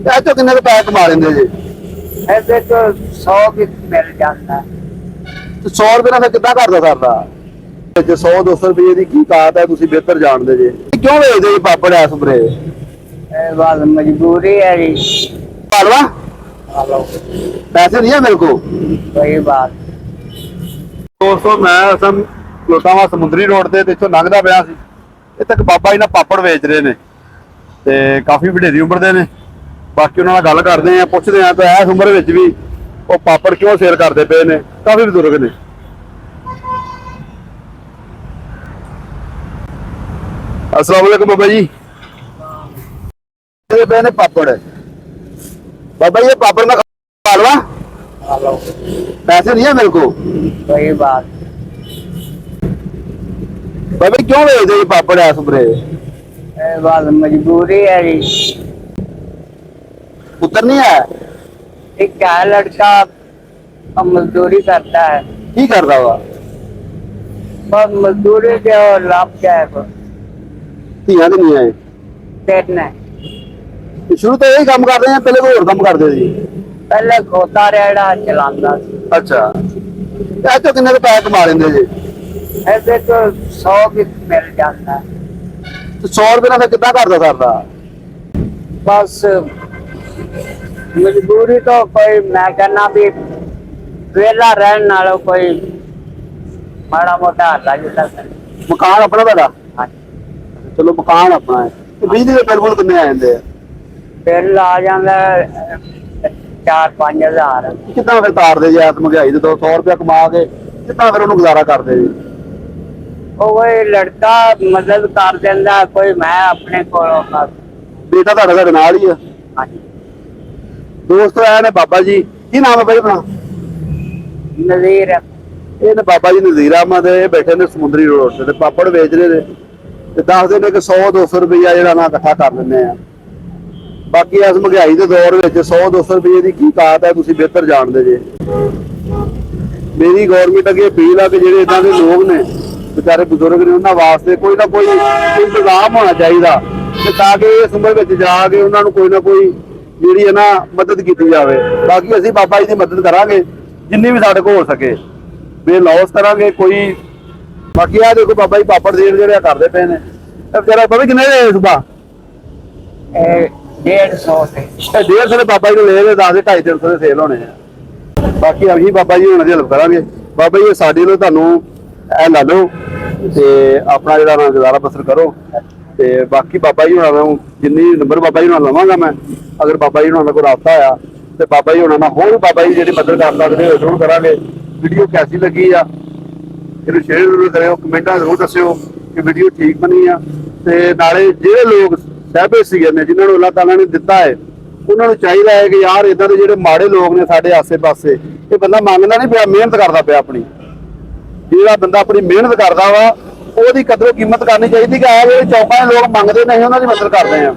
ਇਹ ਚੋਂ ਕਿੰਨੇ ਕੁ ਪੈਸੇ ਕਮਾ ਲੈਂਦੇ ਜੀ? ऐसे तो 100 भी मिल जाता है। ਤੇ 100 ਰੁਪਏ ਨਾਲ ਫਿਰ ਕਿੱਦਾਂ ਕਰਦਾ ਸਰਦਾ? ਜੇ 100-200 ਰੁਪਏ ਦੀ ਕੀ ਕਾਤ ਹੈ ਤੁਸੀਂ ਬਿਹਤਰ ਜਾਣਦੇ ਜੇ। ਕਿਉਂ ਵੇਚਦੇ ਜੀ ਪਾਪੜ ਇਸ ਉਮਰੇ? ये बात मजबूरी है जी। ਪਾਲਵਾ हेलो, ਪੈਸੇ ਨਹੀਂ ਹੈ ਮੇਰੇ ਕੋਲ। वही बात। ਦੋਸਤੋ ਮੈਂ ਅਸਮ ਲੋਟਾਵਾ ਸਮੁੰਦਰੀ ਰੋਡ ਤੇ ਇੱਥੋਂ ਲੰਘਦਾ ਪਿਆ ਸੀ। ਇੱਥੇ ਇੱਕ ਬਾਬਾ ਜੀ ਨਾਲ ਪਾਪੜ ਵੇਚ ਰਹੇ ਨੇ ਤੇ ਕਾਫੀ ਵਡੇਰੀ ਉਮਰ ਦੇ ਨੇ। ਬਾਕੀ ਉਹਨਾਂ ਨਾਲ ਗੱਲ ਕਰਦੇ ਆ, ਪੁੱਛਦੇ ਆ ਤਾਂ ਇਸ ਉਮਰ ਵਿੱਚ ਵੀ ਉਹ ਪਾਪੜ ਕਿਉਂ ਸੇਲ ਕਰਦੇ ਪਏ ਨੇ। ਕਾਫੀ ਬਜ਼ੁਰਗ ਨੇ। अस्सलाम वालेकुम बाबा जी। ये पहने पापड़ है बाबा, ये पापड़ में पालवा हेलो, पैसे नहीं है मेरे को। वही बात। बाबा क्यों भेजते ये पापड़ है सुपरे? ये बात मजबूरी है जी। पुत्र नहीं है? एक क्या लड़का अब मजदूरी करता है, की करता हुआ बस मजदूरी के और लाभ क्या है? ਧੀਆਂ ਤੇ ਨਹੀਂ ਆਏ? देखना है। ਸ਼ੁਰੂ ਤੋਂ ਇਹੀ ਕੰਮ ਕਰਦੇ ਆ, ਪਹਿਲੇ ਕੋਈ ਹੋਰ ਕੰਮ ਕਰਦੇ ਸੀ? पहले खोता रेड़ा चलाता। ਅੱਛਾ, ਇਹ ਚੋਂ ਕਿੰਨੇ ਕੁ ਪੈਸੇ ਕਮਾ ਲੈਂਦੇ ਜੀ? ऐसे तो 100 भी मिल जाता है। ਤੇ 100 ਰੁਪਏ ਨਾਲ ਫਿਰ ਕਿੱਦਾਂ ਕਰਦਾ ਸਰਦਾ? बस मजबूरी तो कोई मैं कहना भी वेला रहने नालों कोई माड़ा मोटा हल्ला जुला करे। ਮਕਾਨ ਆਪਣਾ ਤੁਹਾਡਾ? हाँ, ਚਲੋ ਮਕਾਨ ਆਪਣਾ ਹੈ। ਤੇ ਬਿਜਲੀ ਦੇ ਬਿੱਲ ਕਿੰਨੇ ਆ ਜਾਂਦੇ ਆ? बिल आ जाता 4-5 हज़ार। ਕਿੱਦਾਂ ਫਿਰ ਤਾਰਦੇ ਜੀ ਐਤ ਮਹਿੰਗਾਈ ਦੇ 100 ਰੁਪਏ ਕਮਾ ਕੇ ਕਿੱਦਾਂ ਫਿਰ ਉਹਨੂੰ ਗੁਜ਼ਾਰਾ ਕਰਦੇ ਜੀ? वो कोई लड़का मदद कर देता, कोई मैं अपने को। ਬੇਟਾ ਤੁਹਾਡਾ ਸਾਡੇ ਨਾਲ ਹੀ ਆ। हाँ जी, ਦੋਸਤੋ ਇਹ ਨੇ ਬਾਬਾ ਜੀ। ਕੀ ਨਾਮ ਹੈ ਬਾਈ ਆਪਣਾ? नज़ीर है। ਇਹ ਨੇ ਬਾਬਾ ਜੀ ਨਜ਼ੀਰ ਅਹਿਮਦ। ਇਹ ਬੈਠੇ ਨੇ ਸਮੁੰਦਰੀ ਰੋਡ ਤੇ ਪਾਪੜ ਵੇਚ ਰਹੇ ਨੇ ਤੇ ਦੱਸਦੇ ਨੇ ਕਿ 100-200 ਰੁਪਈਆ ਜਿਹੜਾ ਨਾ ਇਕੱਠਾ ਕਰ ਲੈਂਦੇ ਆ। ਬਾਕੀ ਇਸ ਮਹਿੰਗਾਈ ਦੇ ਦੌਰ ਵਿੱਚ 100-200 ਰੁਪਏ ਦੀ ਕੀ ਕਾਤ ਹੈ ਤੁਸੀਂ ਬਿਹਤਰ ਜਾਣਦੇ ਜੇ। ਮੇਰੀ ਗੌਰਮੈਂਟ ਅੱਗੇ ਅਪੀਲ ਆ ਕਿ ਜਿਹੜੇ ਇਦਾਂ ਦੇ ਲੋਕ ਨੇ ਵਿਚਾਰੇ ਬਜ਼ੁਰਗ ਨੇ ਉਹਨਾਂ ਵਾਸਤੇ ਕੋਈ ਨਾ ਕੋਈ ਇੰਤਜ਼ਾਮ ਹੋਣਾ ਚਾਹੀਦਾ ਤੇ ਤਾਂ ਕਿ ਇਸ ਉਮਰ ਵਿੱਚ ਜਾ ਕੇ ਉਹਨਾਂ ਨੂੰ ਕੋਈ ਨਾ ਕੋਈ ਜਿਹੜੀ ਹੈ ਨਾ ਮਦਦ ਕੀਤੀ ਜਾਵੇ। ਬਾਕੀ ਅਸੀਂ ਬਾਬਾ ਜੀ ਦੀ ਮਦਦ ਕਰਾਂਗੇ ਜਿੰਨੀ ਵੀ ਸਾਡੇ ਕੋਲ ਹੋ ਸਕੇ, ਬੇਲੌਸ ਕਰਾਂਗੇ ਕੋਈ। ਬਾਕੀ ਆ ਦੇਖੋ ਬਾਬਾ ਜੀ ਪਾਪੜ ਦੇਣ ਜਿਹੜੇ ਕਰਦੇ ਪਏ ਨੇ। ਇਹ ਵਿਚਾਰਾ ਬਾਬਾ ਕਿੰਨੇ ਦੇ ਸੁਬਾ? 150 से। 150 ਦੇ ਬਾਬਾ ਜੀ ਨੂੰ ਲੈ ਲੈ 10 250 ਦੇ ਸੇਲ ਹੋਣੇ ਆ। ਬਾਕੀ ਅਸੀਂ ਬਾਬਾ ਜੀ ਹੁਣ ਦੀ ਹੈਲਪ ਕਰਾਂਗੇ। ਬਾਬਾ ਜੀ ਸਾਡੀ ਨੂੰ ਤੁਹਾਨੂੰ ਇਹ ਲਾ ਲਓ ਤੇ ਆਪਣਾ ਜਿਹੜਾ ਨਾ ਗੁਜ਼ਾਰਾ ਬਸਰ ਕਰੋ। ਤੇ ਬਾਕੀ ਬਾਬਾ ਜੀ ਹੁਣਾਂ ਨੂੰ ਜਿੰਨੀ ਨੰਬਰ ਬਾਬਾ ਜੀ ਹੁਣਾਂ ਲਵਾਂਗਾ ਮੈਂ, ਅਗਰ ਬਾਬਾ ਜੀ ਹੁਣਾਂ ਕੋਲ ਰਾਬਤਾ ਆ ਤੇ ਬਾਬਾ ਜੀ ਹੁਣਾਂ ਨਾਲ ਹੋਰ ਬਾਬਾ ਜੀ ਜਿਹੜੀ ਮਦਦ ਕਰ ਸਕਦੇ ਹੋ ਜ਼ਰੂਰ ਕਰਾਂਗੇ। ਵੀਡੀਓ ਕੈਸੀ ਲੱਗੀ ਆ ਇਹਨੂੰ ਸ਼ੇਅਰ ਜ਼ਰੂਰ ਕਰਿਓ, ਕਮੈਂਟਾਂ ਜ਼ਰੂਰ ਦੱਸਿਓ ਕਿ ਵੀਡੀਓ ਠੀਕ ਬਣੀ ਆ। ਤੇ ਨਾਲੇ ਜਿਹੜੇ ਲੋਕ ਸਹਿਬੇ ਸੀਗੇ ਨੇ ਜਿਨ੍ਹਾਂ ਨੂੰ ਅੱਲਾਹ ਤਾਲਾ ਨੇ ਦਿੱਤਾ ਹੈ ਉਹਨਾਂ ਨੂੰ ਚਾਹੀਦਾ ਹੈ ਕਿ ਯਾਰ ਇਦਾਂ ਦੇ ਜਿਹੜੇ ਮਾੜੇ ਲੋਕ ਨੇ ਸਾਡੇ ਆਸੇ-ਪਾਸੇ, ਇਹ ਬੰਦਾ ਮੰਗਦਾ ਨਹੀਂ ਪਿਆ, ਮਿਹਨਤ ਕਰਦਾ ਪਿਆ ਆਪਣੀ। ਜਿਹੜਾ ਬੰਦਾ ਆਪਣੀ ਮਿਹਨਤ ਕਰਦਾ ਵਾ ਉਹਦੀ ਕਦਰੋਂ ਕੀਮਤ ਕਰਨੀ ਚਾਹੀਦੀ ਕਿ ਆਹ ਜਿਹੜੇ ਚੌਕਾਂ ਦੇ ਲੋਕ ਮੰਗਦੇ ਨੇ ਉਹਨਾਂ ਦੀ ਮਦਦ ਕਰਦੇ ਆ।